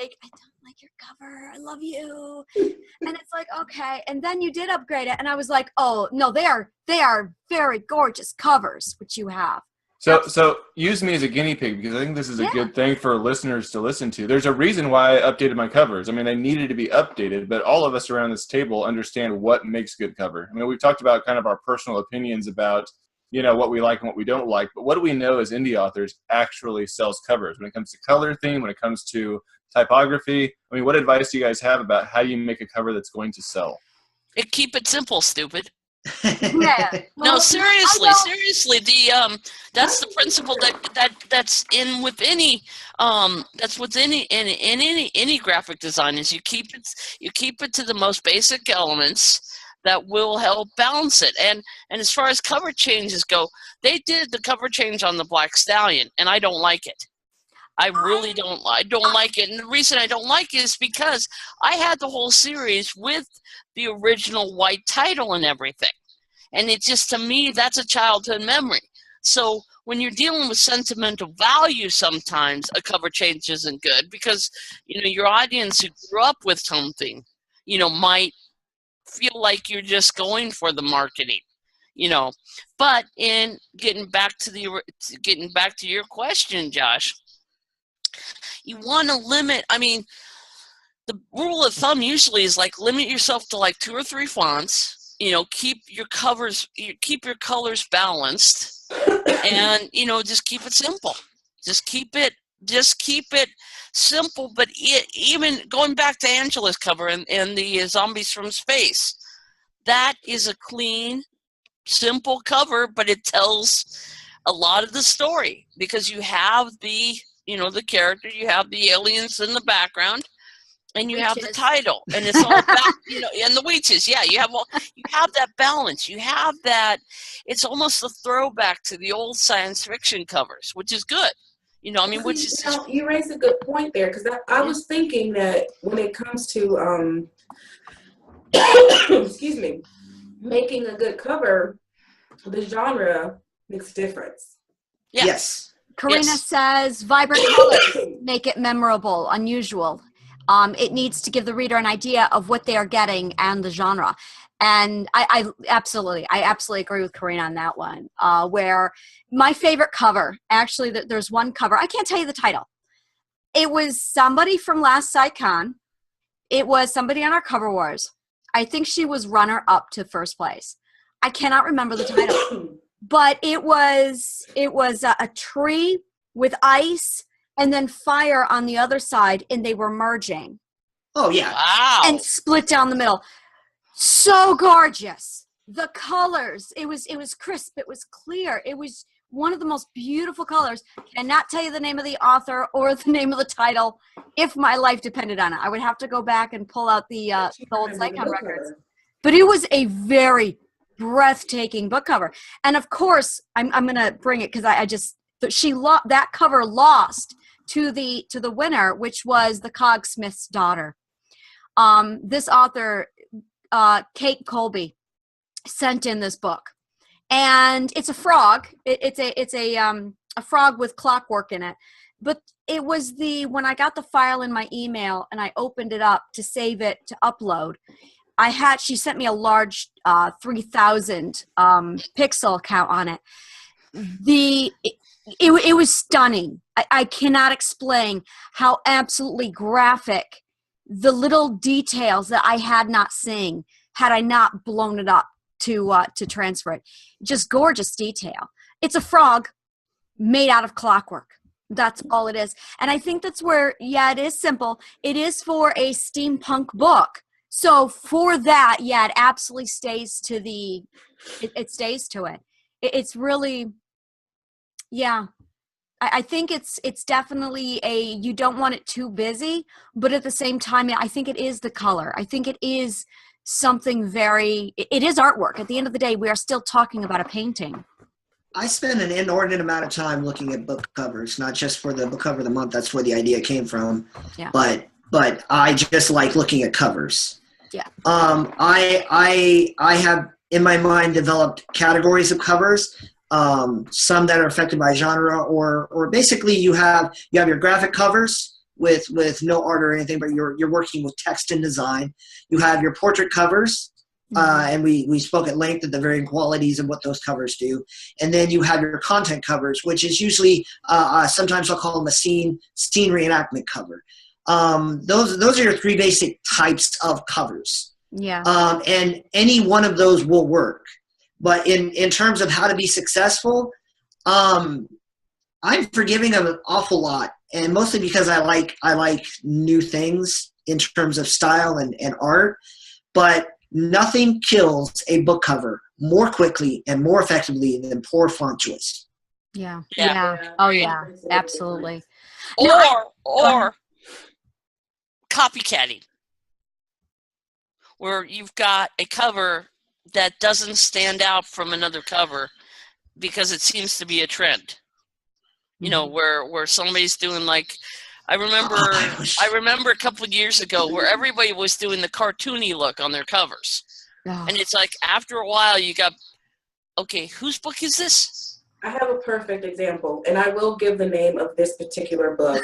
like, I don't like your cover. I love you. And it's like, okay. And then you did upgrade it. And I was like, oh, no, they are very gorgeous covers, which you have. So use me as a guinea pig, because I think this is a good thing for listeners to listen to. There's a reason why I updated my covers. I mean, they needed to be updated, but all of us around this table understand what makes good cover. I mean, we've talked about kind of our personal opinions about, what we like and what we don't like, but what do we know as indie authors actually sells covers when it comes to color theme, when it comes to typography? I mean, what advice do you guys have about how you make a cover that's going to sell? Keep it simple, stupid. Yeah. No, seriously, that's the principle that's in with any that's within any graphic design is you keep it to the most basic elements that will help balance it. And as far as cover changes go, they did the cover change on the Black Stallion, and I don't like it. I really don't. I don't like it, and the reason I don't like it is because I had the whole series with the original white title and everything, and it just, to me, that's a childhood memory. So when you're dealing with sentimental value, sometimes a cover change isn't good because your audience who grew up with something, might feel like you're just going for the marketing, But in getting back to your question, Josh. You want to limit, the rule of thumb usually is like limit yourself to like 2 or 3 fonts, keep your colors balanced, and, just keep it simple. Just keep it simple, but even going back to Angela's cover and the Zombies from Space, that is a clean, simple cover, but it tells a lot of the story because you have the character, you have the aliens in the background, and you have the title, and it's all about, and the witches. Yeah, you have that balance. You have that. It's almost a throwback to the old science fiction covers, which is good. Which is you raised a good point there because I was thinking that when it comes to excuse me, making a good cover, the genre makes a difference. Yes. Karina says, vibrant colors make it memorable, unusual. It needs to give the reader an idea of what they are getting and the genre. And I absolutely agree with Karina on that one. Where my favorite cover, actually, there's one cover. I can't tell you the title. It was somebody from Last SciCon. It was somebody on our Cover Wars. I think she was runner-up to first place. I cannot remember the title. But it was a tree with ice and then fire on the other side, and they were merging. Oh, yeah. Wow. And split down the middle. So gorgeous. The colors, it was crisp. It was clear. It was one of the most beautiful colors. Cannot tell you the name of the author or the name of the title if my life depended on it. I would have to go back and pull out the old SciCon records. But it was a very breathtaking book cover. And of course, I'm going to bring it because that cover lost to the winner, which was the Cogsmith's daughter. This author, Kate Colby, sent in this book, and it's a frog. It's a frog with clockwork in it. But it was when I got the file in my email and I opened it up to save it to upload. She sent me a large 3,000 pixel count on it. It was stunning. I cannot explain how absolutely graphic the little details that I had not seen had I not blown it up to transfer it. Just gorgeous detail. It's a frog made out of clockwork. That's all it is. And I think that's where, it is simple. It is for a steampunk book. So for that, it absolutely stays to it stays to it. It's really, I think it's definitely you don't want it too busy, but at the same time, I think it is the color. I think it is something it is artwork. At the end of the day, we are still talking about a painting. I spend an inordinate amount of time looking at book covers, not just for the book cover of the month. That's where the idea came from. Yeah. But I just like looking at covers. Yeah. I have in my mind developed categories of covers. Some that are affected by genre, or basically you have your graphic covers, with no art or anything, but you're working with text and design. You have your portrait covers, and we spoke at length of the varying qualities of what those covers do. And then you have your content covers, which is usually sometimes I'll call them a scene reenactment cover. Those are your three basic types of covers. Yeah. And any one of those will work. But in terms of how to be successful, I'm forgiving of an awful lot, and mostly because I like new things in terms of style and art. But nothing kills a book cover more quickly and more effectively than poor font choice. Yeah. Yeah. Yeah. Oh yeah. Absolutely. Or copycatting, where you've got a cover that doesn't stand out from another cover because it seems to be a trend. You know, where somebody's doing like, I remember a couple of years ago where everybody was doing the cartoony look on their covers. Oh. And it's like, after a while you got, okay, whose book is this? I have a perfect example, and I will give the name of this particular book.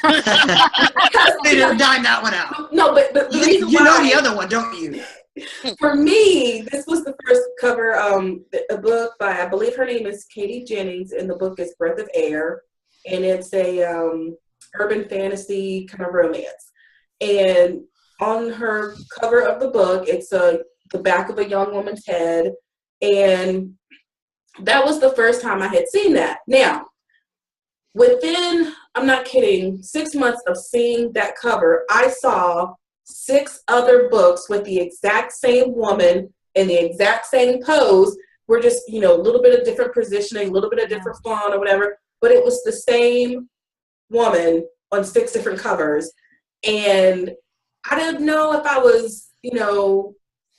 They didn't dime that one out. No, but the reason You why, know the other one, don't you? for me, this was the first cover, a book by, I believe her name is Katie Jennings, and the book is Breath of Air, and it's a urban fantasy kind of romance. And on her cover of the book, it's the back of a young woman's head, and that was the first time I had seen that. Now, within, I'm not kidding, 6 months of seeing that cover, I saw 6 other books with the exact same woman in the exact same pose. We're just, a little bit of different positioning, a little bit of different font or whatever, but it was the same woman on 6 different covers. And I didn't know if I was,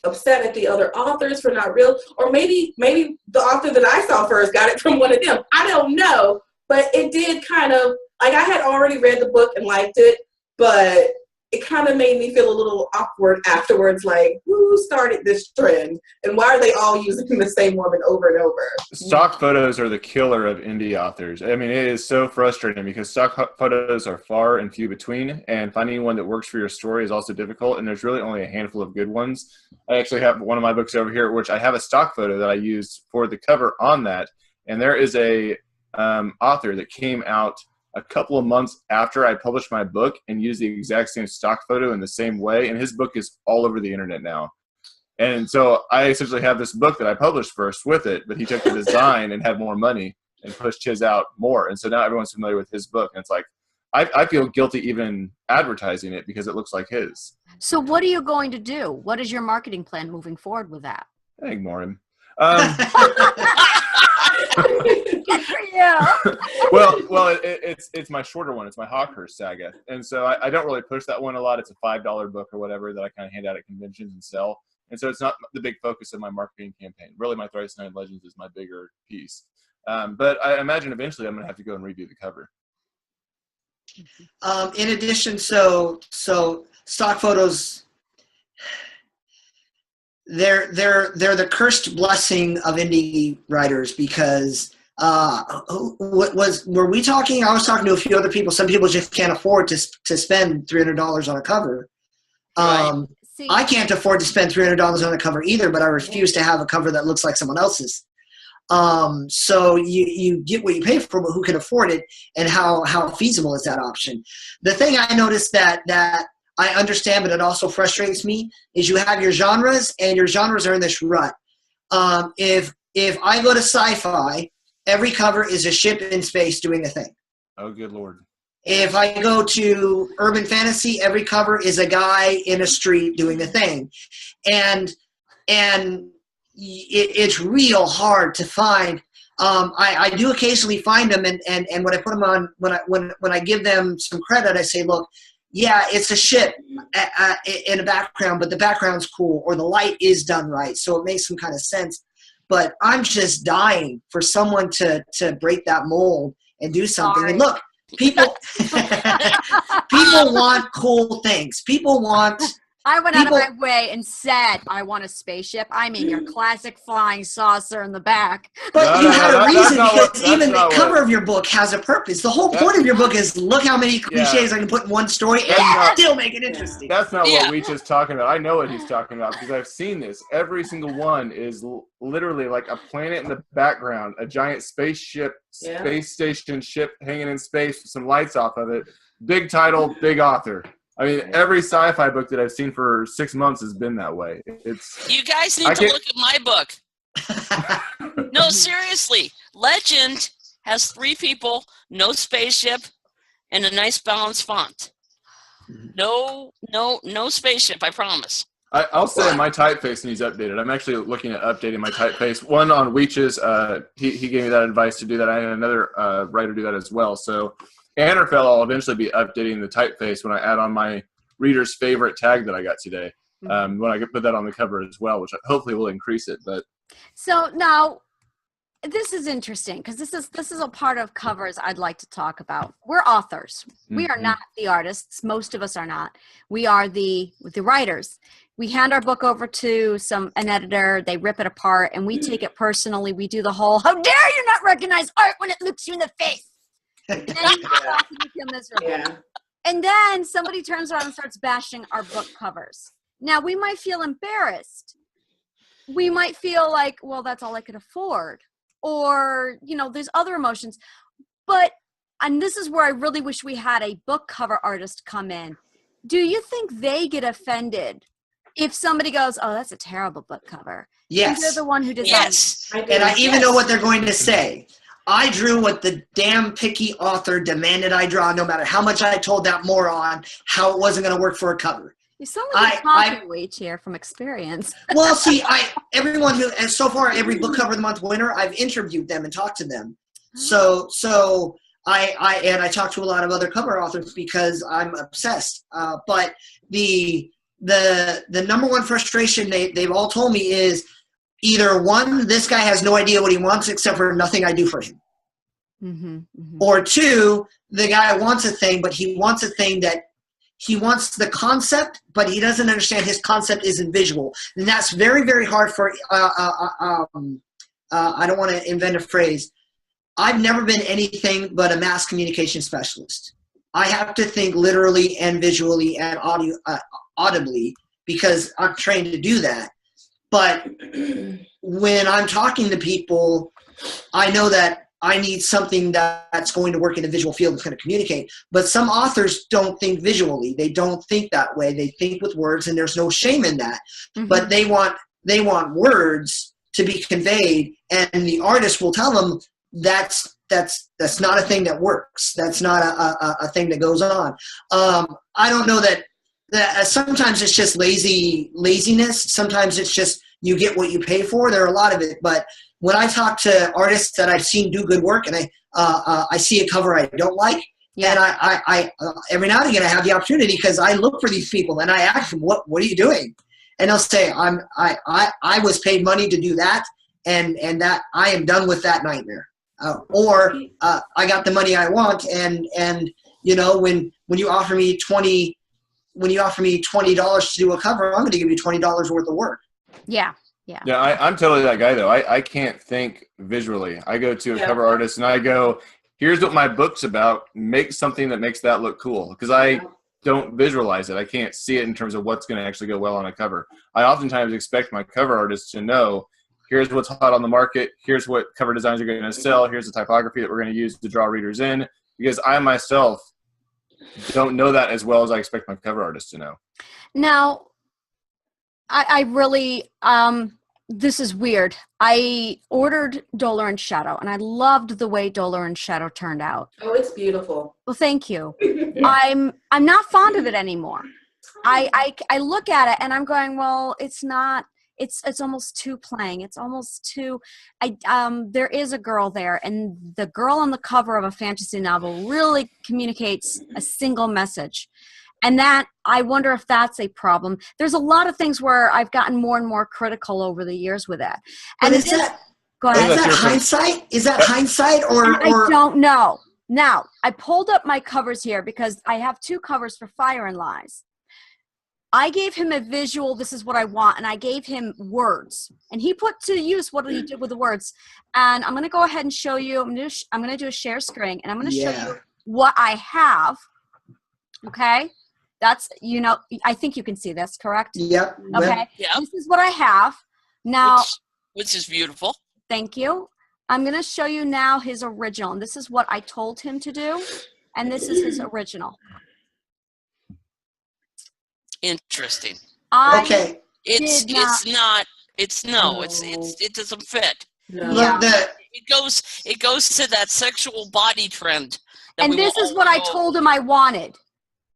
upset at the author authors for not real, or maybe the author that I saw first got it from one of them. I don't know, but it did kind of, like, I had already read the book and liked it, but it kind of made me feel a little awkward afterwards, like, who started this trend? And why are they all using the same woman over and over? Stock photos are the killer of indie authors. I mean, it is so frustrating because stock photos are far and few between, and finding one that works for your story is also difficult, and there's really only a handful of good ones. I actually have one of my books over here, which I have a stock photo that I used for the cover on that, and there is a author that came out a couple of months after I published my book and used the exact same stock photo in the same way. And his book is all over the internet now. And so I essentially have this book that I published first with it, but he took the design and had more money and pushed his out more. And so now everyone's familiar with his book. And it's like, I feel guilty even advertising it because it looks like his. So what are you going to do? What is your marketing plan moving forward with that? I ignore him. Good for you. well, it's my shorter one. It's my Hawkhurst saga, and so I don't really push that one a lot. It's a $5 book or whatever that I kind of hand out at conventions and sell, and so it's not the big focus of my marketing campaign. Really, my Thrice Nine Legends is my bigger piece, but I imagine eventually I'm going to have to go and redo the cover. In addition, so stock photos, they're the cursed blessing of indie writers because were we talking? I was talking to a few other people. Some people just can't afford to spend $300 on a cover. I can't afford to spend $300 on a cover either, but I refuse to have a cover that looks like someone else's. So you get what you pay for, but who can afford it, and how feasible is that option? The thing I noticed that I understand, but it also frustrates me, is you have your genres, and your genres are in this rut. If I go to sci-fi, every cover is a ship in space doing a thing. Oh, good Lord. If I go to urban fantasy, every cover is a guy in a street doing a thing. And it's real hard to find. I do occasionally find them, and when I put them on, when I give them some credit, I say, look, yeah, it's a ship in a background, but the background's cool, or the light is done right, so it makes some kind of sense. But I'm just dying for someone to break that mold and do something. Sorry. And look, people want cool things. People want I went out of my way and said, I want a spaceship. I mean, your classic flying saucer in the back. But you had a reason because even the cover of your book has a purpose. The whole point of your book is look how many cliches I can put in one story and still make it interesting. That's not what Weech is talking about. I know what he's talking about because I've seen this. Every single one is literally like a planet in the background, a giant spaceship, space station ship hanging in space with some lights off of it. Big title, big author. I mean, every sci-fi book that I've seen for 6 months has been that way. You guys need to look at my book. No, seriously. Legend has 3 people, no spaceship, and a nice balanced font. No spaceship, I promise. I'll say my typeface needs updated. I'm actually looking at updating my typeface. One on Weech's, he gave me that advice to do that. I had another writer do that as well. So Anarfell, I'll eventually be updating the typeface when I add on my reader's favorite tag that I got today. When I put that on the cover as well, which hopefully will increase it. But so now, this is interesting because this is a part of covers I'd like to talk about. We're authors. We are not the artists. Most of us are not. We are the writers. We hand our book over to an editor. They rip it apart, and we take it personally. We do the whole, how dare you not recognize art when it looks you in the face. And then you feel miserable. Yeah. And then somebody turns around and starts bashing our book covers. Now, we might feel embarrassed. We might feel like, well, that's all I could afford. Or, there's other emotions. And this is where I really wish we had a book cover artist come in. Do you think they get offended if somebody goes, oh, that's a terrible book cover? Yes. And they're the one who designed Yes. it. And I even know what they're going to say. I drew what the damn picky author demanded I draw, no matter how much I told that moron how it wasn't going to work for a cover. You sound like you're talking Weech here from experience. Well, see, everyone who, and so far every book cover of the month winner, I've interviewed them and talked to them. So I talk to a lot of other cover authors because I'm obsessed. But the number one frustration they've all told me is, either one, this guy has no idea what he wants except for nothing I do for him. Or 2, the guy wants a thing, but he wants a thing that he wants the concept, but he doesn't understand his concept isn't visual. And that's very, very hard for, I don't want to invent a phrase. I've never been anything but a mass communication specialist. I have to think literally and visually and audibly because I'm trained to do that. But when I'm talking to people, I know that I need something that's going to work in the visual field that's going to communicate. But some authors don't think visually. They don't think that way. They think with words, and there's no shame in that. But they want words to be conveyed, and the artist will tell them that's not a thing that works. That's not a thing that goes on. I don't know that sometimes it's just laziness. Sometimes it's just you get what you pay for. There are a lot of it. But when I talk to artists that I've seen do good work and I see a cover I don't like, and I every now and again I have the opportunity because I look for these people and I ask them, what are you doing? And they'll say, I was paid money to do that, and that I am done with that nightmare. Or I got the money I want, and when you offer me $20 to do a cover, I'm going to give you $20 worth of work. Yeah. I'm totally that guy though. I can't think visually. I go to a cover artist and I go, here's what my book's about. Make something that makes that look cool, because I don't visualize it. I can't see it in terms of what's going to actually go well on a cover. I oftentimes expect my cover artist to know, here's what's hot on the market. Here's what cover designs are going to sell. Here's the typography that we're going to use to draw readers in, because I myself don't know that as well as I expect my cover artist to know. Now, I really, this is weird. I ordered Doller and Shadow, and I loved the way Doller and Shadow turned out. Oh, it's beautiful. Well, thank you. I'm not fond of it anymore. I look at it and I'm going, well, it's not. It's almost too plain. It's almost too. There is a girl there, and the girl on the cover of a fantasy novel really communicates a single message. And that, I wonder if that's a problem. There's a lot of things where I've gotten more and more critical over the years with that. And is that hindsight? Is that hindsight or? I don't know. Now, I pulled up my covers here because I have 2 covers for Fire and Lies. I gave him a visual, this is what I want, and I gave him words. And he put to use what he did with the words. And I'm going to go ahead and show you, I'm going to do a share screen, and I'm going to show you what I have. Okay? That's, I think you can see this, correct? Yep. Okay. Yep. This is what I have. Now, which is beautiful. Thank you. I'm going to show you now his original. And this is what I told him to do. And this is his original. Interesting. Okay. It doesn't fit. No. Yeah. It goes to that sexual body trend. And this is what I told him I wanted.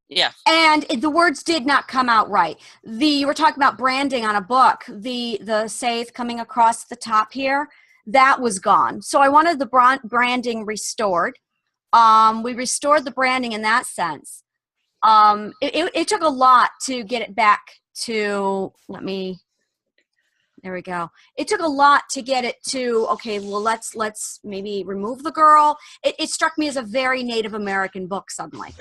Yeah. And the words did not come out right. You were talking about branding on a book. The Saith coming across the top here, that was gone. So I wanted the branding restored. We restored the branding in that sense. It took a lot to get it back to, there we go. It took a lot to get it to, okay, well, let's maybe remove the girl. It struck me as a very Native American book suddenly.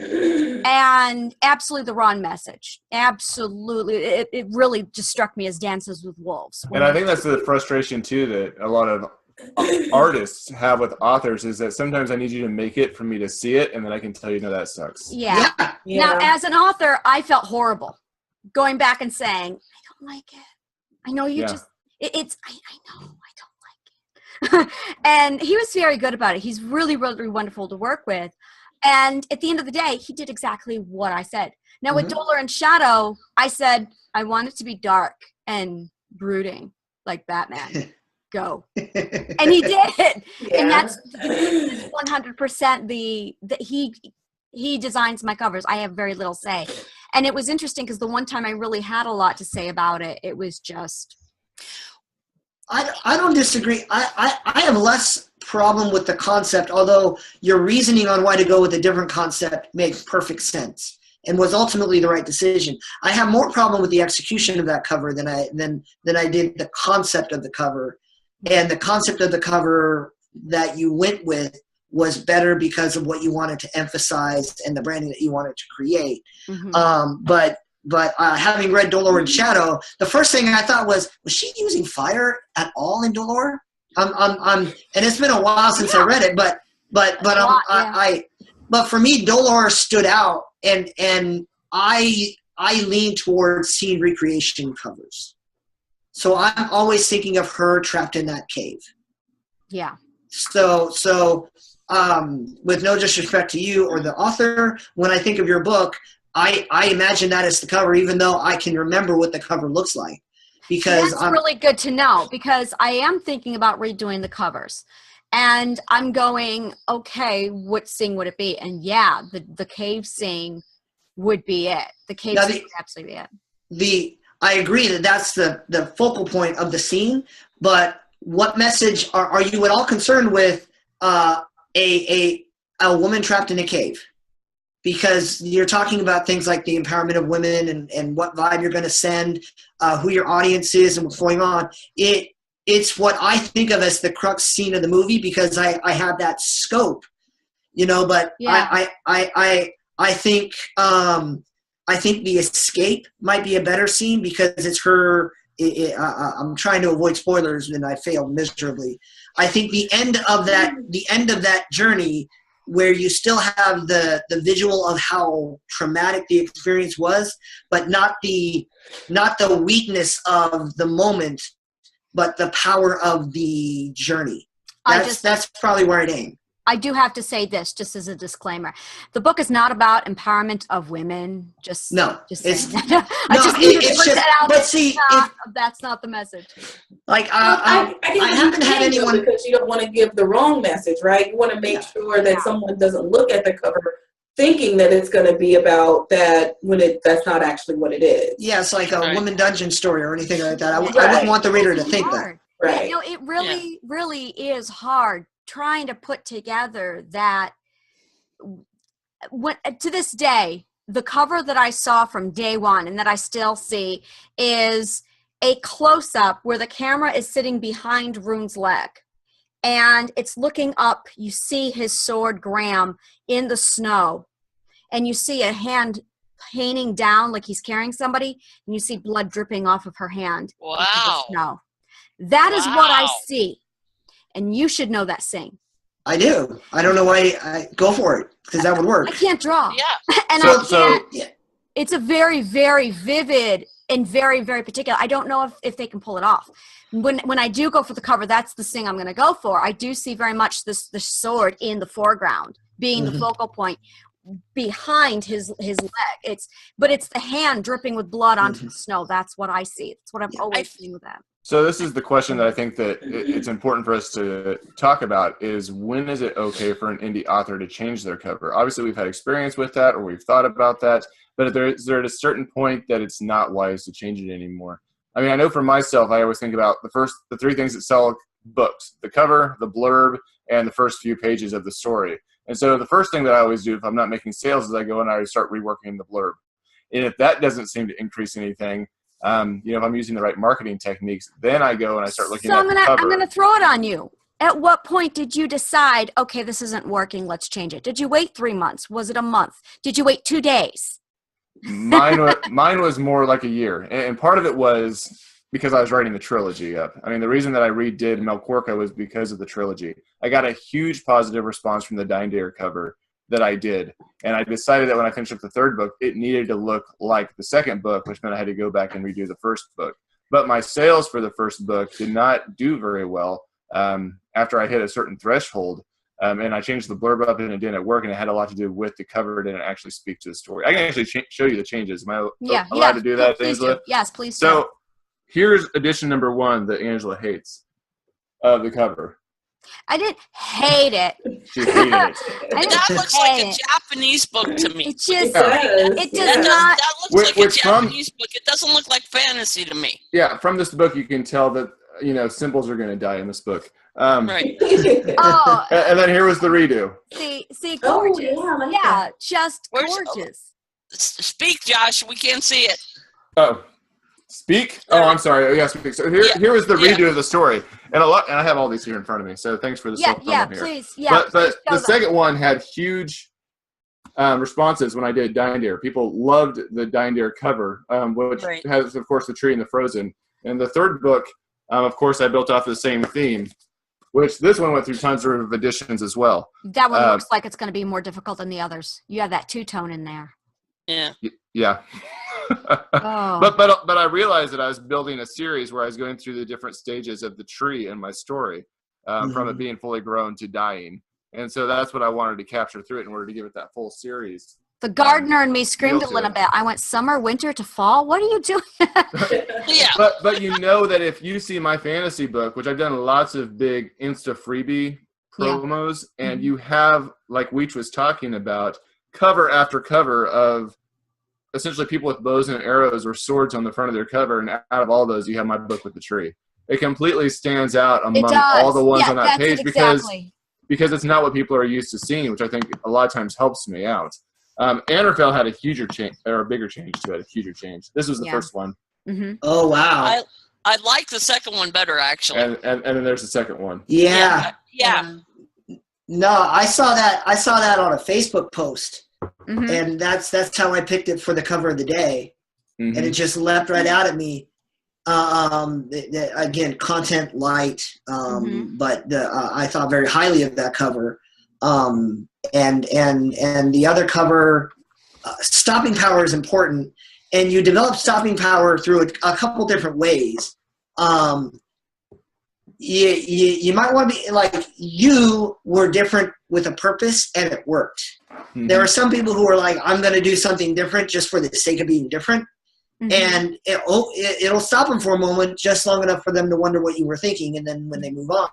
And absolutely the wrong message. Absolutely. It really just struck me as Dances with Wolves. And I think that's the frustration, too, that a lot of artists have with authors is that sometimes I need you to make it for me to see it, and then I can tell you, no, that sucks. Yeah. Now, as an author, I felt horrible going back and saying, I don't like it. I know you just, I know, I don't like it. And he was very good about it. He's really, really wonderful to work with. And at the end of the day, he did exactly what I said. Now with Dolor and Shadow, I said, I want it to be dark and brooding like Batman. Go. And he did. Yeah. And that's 100% he designs my covers. I have very little say. And it was interesting because the one time I really had a lot to say about it, it was just. I don't disagree. I have less problem with the concept, although your reasoning on why to go with a different concept makes perfect sense and was ultimately the right decision. I have more problem with the execution of that cover than I did the concept of the cover. And the concept of the cover that you went with was better because of what you wanted to emphasize and the branding that you wanted to create. But having read Dolor and Shadow, the first thing I thought was she using fire at all in Dolor? And it's been a while since I read it, but for me, Dolor stood out, and I lean towards scene recreation covers. So I'm always thinking of her trapped in that cave. Yeah. So with no disrespect to you or the author, when I think of your book, I imagine that as the cover, even though I can remember what the cover looks like. Because that's really good to know, because I am thinking about redoing the covers. And I'm going, okay, what scene would it be? And yeah, the cave scene would be it. The cave scene would absolutely be it. I agree that that's the focal point of the scene, but what message are you at all concerned with a woman trapped in a cave? Because you're talking about things like the empowerment of women and what vibe you're going to send, who your audience is and what's going on. It's what I think of as the crux scene of the movie because I have that scope, but yeah. I think the escape might be a better scene because it's her. I'm trying to avoid spoilers and I failed miserably. I think the end of that journey where you still have the visual of how traumatic the experience was, but not the weakness of the moment, but the power of the journey. That's probably where I'd aim. I do have to say this, just as a disclaimer. The book is not about empowerment of women. That's not the message. Like I haven't had anyone, because you don't want to give the wrong message, right? You want to make sure that someone doesn't look at the cover thinking that it's going to be about that when that's not actually what it is. Yeah, it's like a woman dungeon story or anything like that. I wouldn't want the reader to think that. Right. It really is hard trying to put together that. To this day, the cover that I saw from day one and that I still see is a close-up where the camera is sitting behind Rune's leg and it's looking up. You see his sword Graham in the snow and you see a hand painting down like he's carrying somebody, and you see blood dripping off of her hand. Wow. No, that is what I see, and you should know that, Sing. I do. I don't know why. I go for it, because that would work. I can't draw. Yeah. And I can't. It's a very, very vivid and very, very particular. I don't know if they can pull it off. When I do go for the cover, that's the Sing I'm going to go for. I do see very much the sword in the foreground, being the focal point behind his leg. But it's the hand dripping with blood onto the snow. That's what I see. That's what I've always seen with that. So this is the question that I think that it's important for us to talk about is, when is it okay for an indie author to change their cover? Obviously, we've had experience with that, or we've thought about that, but is there at a certain point that it's not wise to change it anymore? I mean, I know for myself, I always think about the three things that sell books: the cover, the blurb, and the first few pages of the story. And so the first thing that I always do if I'm not making sales is I go and I start reworking the blurb. And if that doesn't seem to increase anything, if I'm using the right marketing techniques, then I go and I start looking at the cover. I'm going to throw it on you. At what point did you decide, okay, this isn't working, let's change it? Did you wait 3 months? Was it a month? Did you wait 2 days? Mine was more like a year. And part of it was because I was writing the trilogy up. I mean, the reason that I redid Melkorka was because of the trilogy. I got a huge positive response from the Dying Dare cover that I did. And I decided that when I finished up the third book, it needed to look like the second book, which meant I had to go back and redo the first book. But my sales for the first book did not do very well after I hit a certain threshold. And I changed the blurb up and it didn't work, and it had a lot to do with the cover. It didn't actually speak to the story. I can actually show you the changes. Am I allowed to do that, please Angela? do. Yes, please do. So here's edition number 1 that Angela hates of the cover. I didn't hate it. She hated it. That looks like a Japanese book to me. It just, it does not. That looks like a Japanese book. It doesn't look like fantasy to me. Yeah, from this book you can tell that, symbols are going to die in this book. Right. And then here was the redo. See, gorgeous. Yeah, just gorgeous. Speak, Josh. We can't see it. Oh, speak? Oh, I'm sorry. Oh, yeah, speak. So here was the redo of the story, and I have all these here in front of me. So thanks for the self-promo here. Please. Yeah, but the second one had huge responses when I did Dying Dare. People loved the Dying Dare cover, which has, of course, the tree and the frozen. And the third book, of course, I built off the same theme, which this one went through tons of additions as well. That one looks like it's going to be more difficult than the others. You have that two-tone in there. Yeah. Yeah. But I realized that I was building a series where I was going through the different stages of the tree in my story, from it being fully grown to dying. And so that's what I wanted to capture through it in order to give it that full series. The gardener and me screamed a little bit. I went summer, winter to fall. What are you doing? Yeah. But you know that if you see my fantasy book, which I've done lots of big Insta freebie promos, and you have, like Weech was talking about, cover after cover of essentially people with bows and arrows or swords on the front of their cover, and out of all those, you have my book with the tree. It completely stands out among all the ones on that page because it's not what people are used to seeing, which I think a lot of times helps me out. Anarfell had a bigger change to it, a huger change. This was the first one. Mm-hmm. Oh, wow. I like the second one better, actually. And then there's the second one. Yeah. No, I saw that on a Facebook post. Mm-hmm. And that's how I picked it for the cover of the day. Mm-hmm. And it just leapt right out at me. Again, content light, but I thought very highly of that cover. And the other cover, stopping power is important, and you develop stopping power through a couple different ways. You might want to be like, you were different with a purpose, and it worked. Mm-hmm. There are some people who are like, I'm going to do something different just for the sake of being different. Mm-hmm. And it'll stop them for a moment, just long enough for them to wonder what you were thinking, and then when they move on.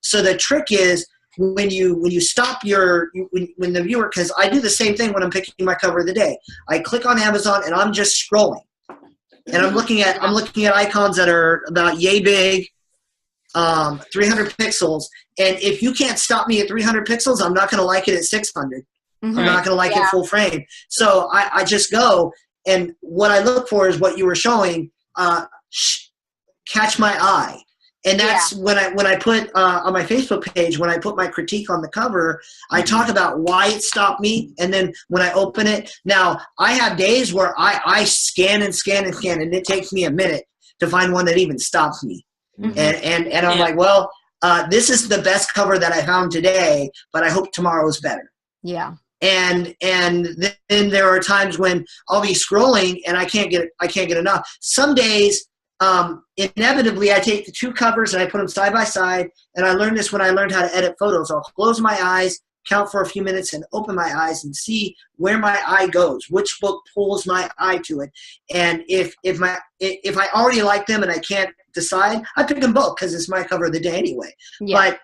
So the trick is when you stop when the viewer, because I do the same thing when I'm picking my cover of the day. I click on Amazon and I'm just scrolling, and I'm looking at icons that are about yay big, 300 pixels. And if you can't stop me at 300 pixels, I'm not going to like it at 600. Mm-hmm. I'm not going to like it full frame. So I just go. And what I look for is what you were showing, catch my eye. And that's when I put on my Facebook page, when I put my critique on the cover, I talk about why it stopped me. And then when I open it, now I have days where I scan and scan and scan, and it takes me a minute to find one that even stops me. And I'm like, well, this is the best cover that I found today, but I hope tomorrow's better. Yeah. And then there are times when I'll be scrolling and I can't get enough. Some days, inevitably, I take the two covers and I put them side by side. And I learned this when I learned how to edit photos. I'll close my eyes, count for a few minutes, and open my eyes and see where my eye goes, which book pulls my eye to it. And if I already like them and I can't decide, I pick them both because it's my cover of the day anyway. Yeah. But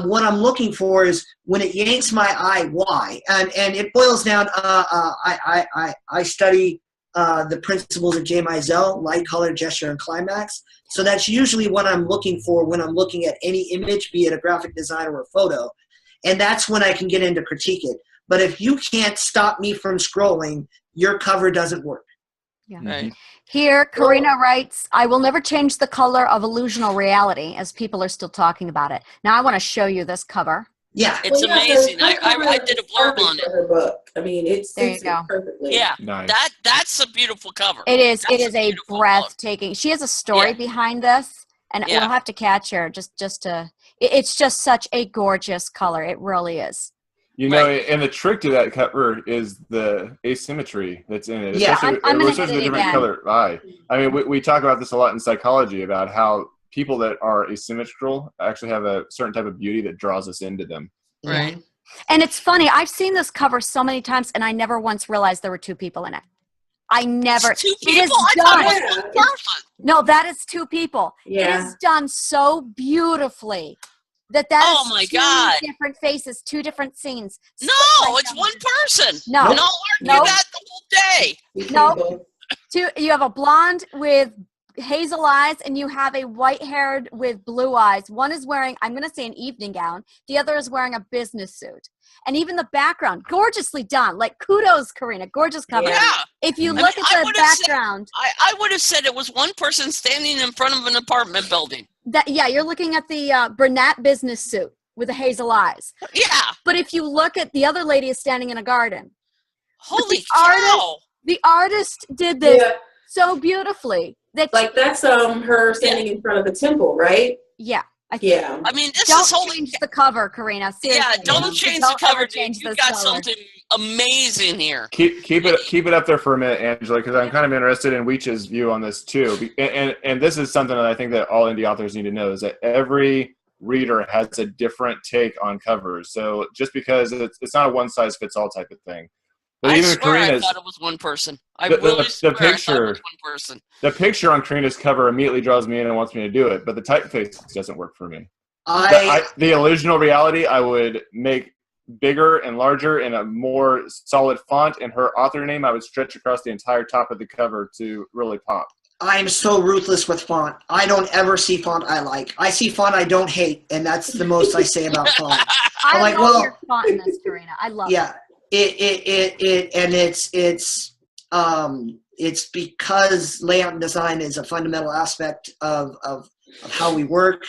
what I'm looking for is when it yanks my eye, why? And it boils down. I study the principles of J. Mizell, light, color, gesture, and climax. So that's usually what I'm looking for when I'm looking at any image, be it a graphic design or a photo. And that's when I can get in to critique it. But if you can't stop me from scrolling, your cover doesn't work. Yeah. Right. Here, Karina writes, I will never change the color of illusional reality, as people are still talking about it. Now I want to show you this cover. Yeah. It's amazing. I did a blurb on it. Her book. I mean, it's perfectly. Yeah. Nice. That's a beautiful cover. It is. That's it is a breathtaking. Color. She has a story behind this, and we'll have to catch her just to. It's just such a gorgeous color. It really is. You know, and the trick to that cover is the asymmetry that's in it. Yeah, I'm going to hit it different again. Color eye. I mean, we talk about this a lot in psychology about how people that are asymmetrical actually have a certain type of beauty that draws us into them. Right. And it's funny. I've seen this cover so many times, and I never once realized there were two people in it. I never. It's two it is people? I done. thought it was one person. No, that is two people. Yeah. It is done so beautifully. That Oh is my two God. different faces, two different scenes. No, it's one person. No. And I'll argue that the whole day. No. You have a blonde with hazel eyes, and you have a white-haired with blue eyes. One is wearing, I'm going to say, an evening gown. The other is wearing a business suit. And even the background, gorgeously done. Like, kudos, Karina. Gorgeous cover. Yeah. If you look at the background. I would have said it was one person standing in front of an apartment building. You're looking at the brunette business suit with the hazel eyes. Yeah. But if you look at the other lady is standing in a garden. Holy cow. The artist did this so beautifully. That's her standing in front of the temple, right? Yeah. I mean, this don't is holy. Change the cover, Karina. Seriously. Yeah, don't change the cover. You got something amazing here. Keep it up there for a minute, Angela, because I'm kind of interested in Weech's view on this too. And this is something that I think that all indie authors need to know, is that every reader has a different take on covers. So just because it's not a one size fits all type of thing. But I even swear Karina's, I thought it was one person. I really swear I thought it was one person. The picture on Karina's cover immediately draws me in and wants me to do it, but the typeface doesn't work for me. The illusional reality I would make bigger and larger in a more solid font, and her author name I would stretch across the entire top of the cover to really pop. I'm so ruthless with font. I don't ever see font I like. I see font I don't hate, and that's the most I say about font. I love your font in this, Karina. I love it. Yeah. It's because layout and design is a fundamental aspect of how we work.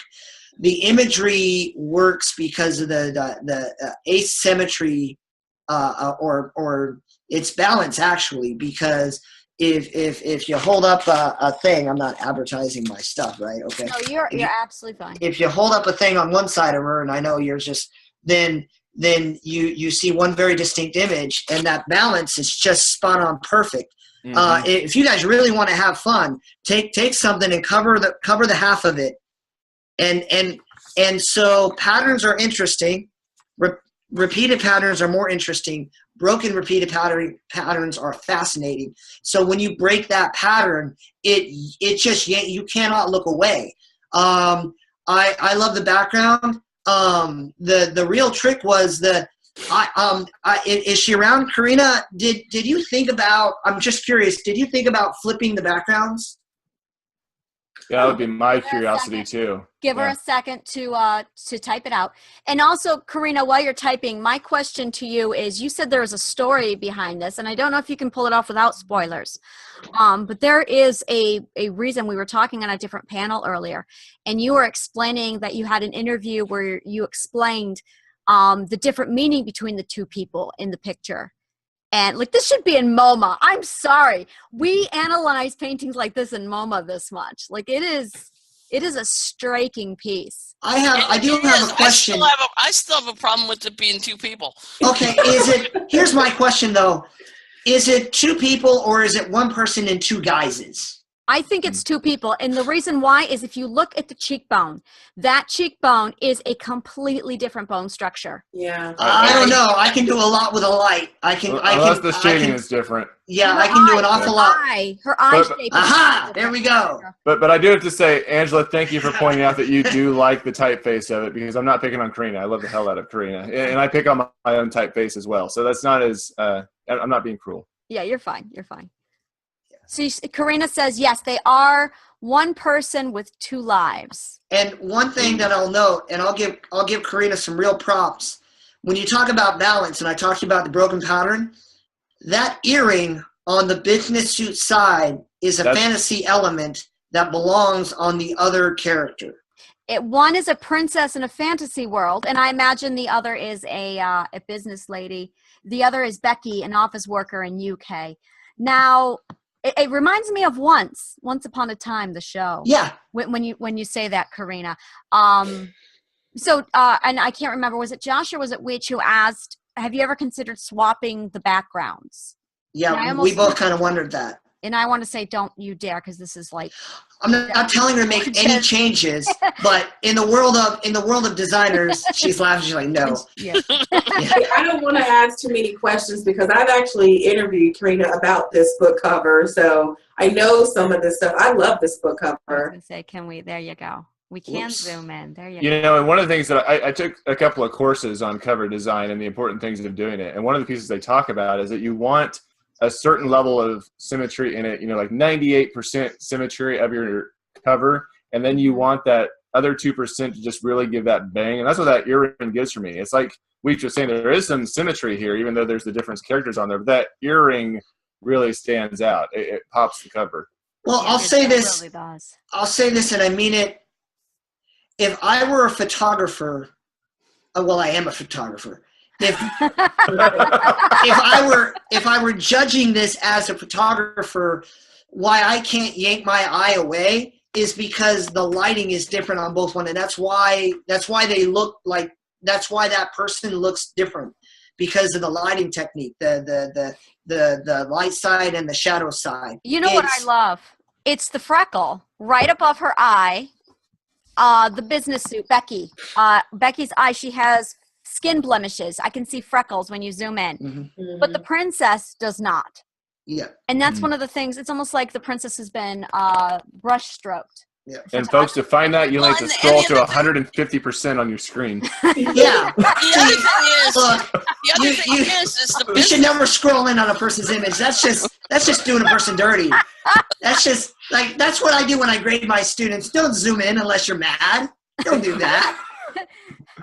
The imagery works because of the asymmetry or its balance, actually, because if you hold up a thing, I'm not advertising my stuff, right? Okay. No, you're absolutely fine. If you hold up a thing on one side of her, and I know you're just then you see one very distinct image, and that balance is just spot on perfect. Mm-hmm. If you guys really want to have fun, take something and cover the half of it, and so patterns are interesting. Repeated patterns are more interesting. Broken repeated patterns are fascinating. So when you break that pattern, it just you cannot look away. I love the background. The real trick was is she around, Karina? Did you think about? I'm just curious. Did you think about flipping the backgrounds? Yeah, that would be my curiosity too. Give her a second to type it out. And also, Karina, while you're typing, my question to you is, you said there was a story behind this, and I don't know if you can pull it off without spoilers. But there is a reason. We were talking on a different panel earlier, and you were explaining that you had an interview where you explained the different meaning between the two people in the picture. And like, this should be in MoMA. I'm sorry. We analyze paintings like this in MoMA this much. Like, it is a striking piece. I do have a question. I still have a problem with it being two people. Okay, here's my question though. Is it two people or is it one person and two guises? I think it's two people. And the reason why is if you look at the cheekbone, that cheekbone is a completely different bone structure. Yeah. I don't know. I can do a lot with a light. Unless the shading is different. Yeah, I can do an awful lot. Her eye shape. Aha! There we go. But I do have to say, Angela, thank you for pointing out that you do like the typeface of it, because I'm not picking on Karina. I love the hell out of Karina. And I pick on my own typeface as well. So that's not as, I'm not being cruel. Yeah, you're fine. You're fine. So Karina says, yes, they are one person with two lives. And one thing that I'll note, and I'll give Karina some real props. When you talk about balance, and I talked about the broken pattern, that earring on the business suit side is a fantasy element that belongs on the other character. One is a princess in a fantasy world, and I imagine the other is a business lady. The other is Becky, an office worker in UK. Now, it reminds me of Once Upon a Time, the show. Yeah. When you say that, Karina. And I can't remember, was it Josh or was it Witch who asked, have you ever considered swapping the backgrounds? Yeah, we both kind of wondered that. And I want to say, don't you dare, because this is like. I'm not telling her to make any changes, but in the world of designers, she's laughing. She's like, no. Yeah. I don't want to ask too many questions because I've actually interviewed Karina about this book cover, so I know some of this stuff. I love this book cover. I was going to say, can we? There you go. We can zoom in. There you go. You know, and one of the things that I took a couple of courses on cover design and the important things of doing it, and one of the pieces they talk about is that you want a certain level of symmetry in it, you know, like 98% symmetry of your cover. And then you want that other 2% to just really give that bang. And that's what that earring gives for me. It's like we were saying, there is some symmetry here, even though there's the different characters on there, but that earring really stands out. It pops the cover. Well, I'll say this. Really does. I'll say this, and I mean it. If I were a photographer, well, I am a photographer. If I were judging this as a photographer, why I can't yank my eye away is because the lighting is different on both one, and that's why they look like, that's why that person looks different, because of the lighting technique, the light side and the shadow side. You know what I love? It's the freckle right above her eye. The business suit, Becky. Becky's eye, she has skin blemishes. I can see freckles when you zoom in. Mm-hmm. But the princess does not. Yeah. And that's one of the things. It's almost like the princess has been brush stroked. Yeah. And folks, to find that, you'll have to scroll to 150% on your screen. Yeah. The other thing is you should never scroll in on a person's image. That's just doing a person dirty. That's just like, that's what I do when I grade my students. Don't zoom in unless you're mad. Don't do that.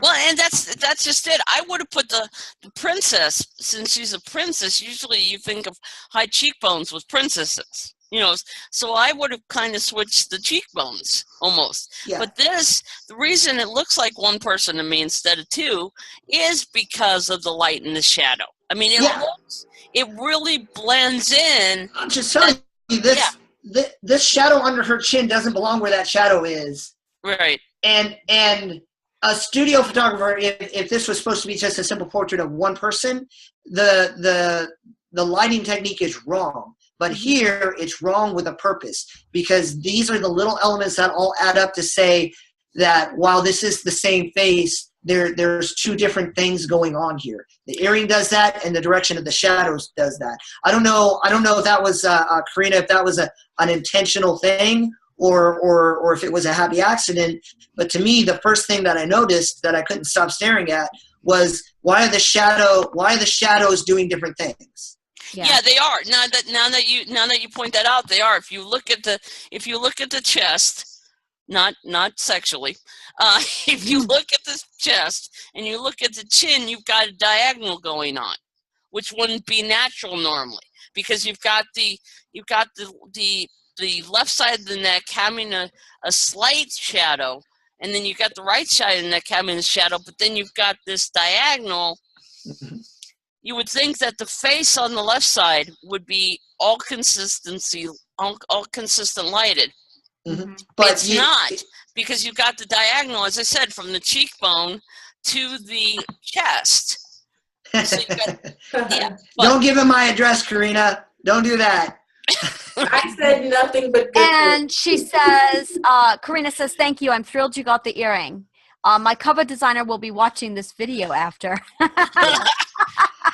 Well, and that's just it. I would have put the princess, since she's a princess. Usually, you think of high cheekbones with princesses, you know. So I would have kind of switched the cheekbones almost. Yeah. But the reason it looks like one person to me instead of two is because of the light and the shadow. I mean, it really blends in. I'm just telling you, this shadow under her chin doesn't belong where that shadow is. Right. And a studio photographer, if this was supposed to be just a simple portrait of one person, the lighting technique is wrong. But here, it's wrong with a purpose, because these are the little elements that all add up to say that while this is the same face, there's two different things going on here. The earring does that, and the direction of the shadows does that. I don't know if that was Karina, if that was an intentional thing, or if it was a happy accident. But to me, the first thing that I noticed that I couldn't stop staring at was why are the shadows doing different things? Yeah, they are. Now that you point that out, they are. If you look at the chest, not sexually, if you look at the chest and you look at the chin, you've got a diagonal going on, which wouldn't be natural normally, because you've got the left side of the neck having a slight shadow, and then you've got the right side of the neck having a shadow, but then you've got this diagonal. You would think that the face on the left side would be all consistent lighted. Mm-hmm. But it's not, because you've got the diagonal, as I said, from the cheekbone to the chest. So don't give him my address, Karina. Don't do that. I said nothing but good. And she says, Karina says, thank you. I'm thrilled you got the earring. My cover designer will be watching this video after.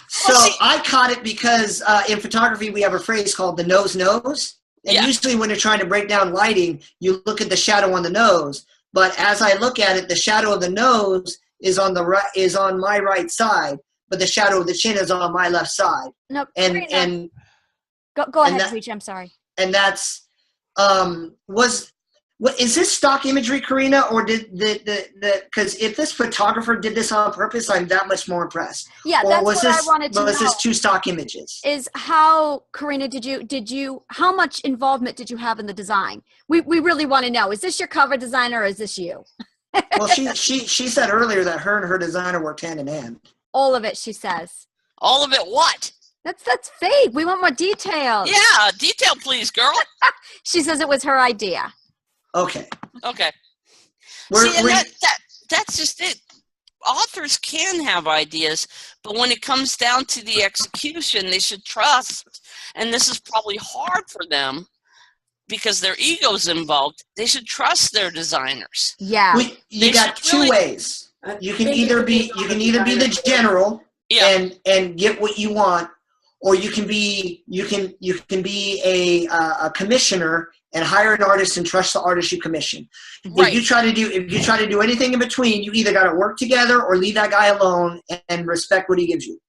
So I caught it because in photography we have a phrase called the nose knows. And usually when you're trying to break down lighting, you look at the shadow on the nose. But as I look at it, the shadow of the nose is on my right side, but the shadow of the chin is on my left side. No, and go ahead, Luigi. I'm sorry. And that's is this stock imagery, Karina, or did because if this photographer did this on purpose, I'm that much more impressed. Yeah, or that's what I wanted to know. Was this 2 stock images? Is how, Karina, did you how much involvement did you have in the design? We really want to know. Is this your cover designer or is this you? Well, she said earlier that her and her designer worked hand in hand. All of it, she says. All of it what? That's fake. We want more details. Yeah, detail please, girl. She says it was her idea. Okay. That's just it. Authors can have ideas, but when it comes down to the execution, they should trust, and this is probably hard for them because their ego's involved. They should trust their designers. Yeah. You got two ways. You can either be the general and get what you want, or you can be a commissioner and hire an artist and trust the artist you commission. Right. If you try to do anything in between, you either got to work together or leave that guy alone and respect what he gives you.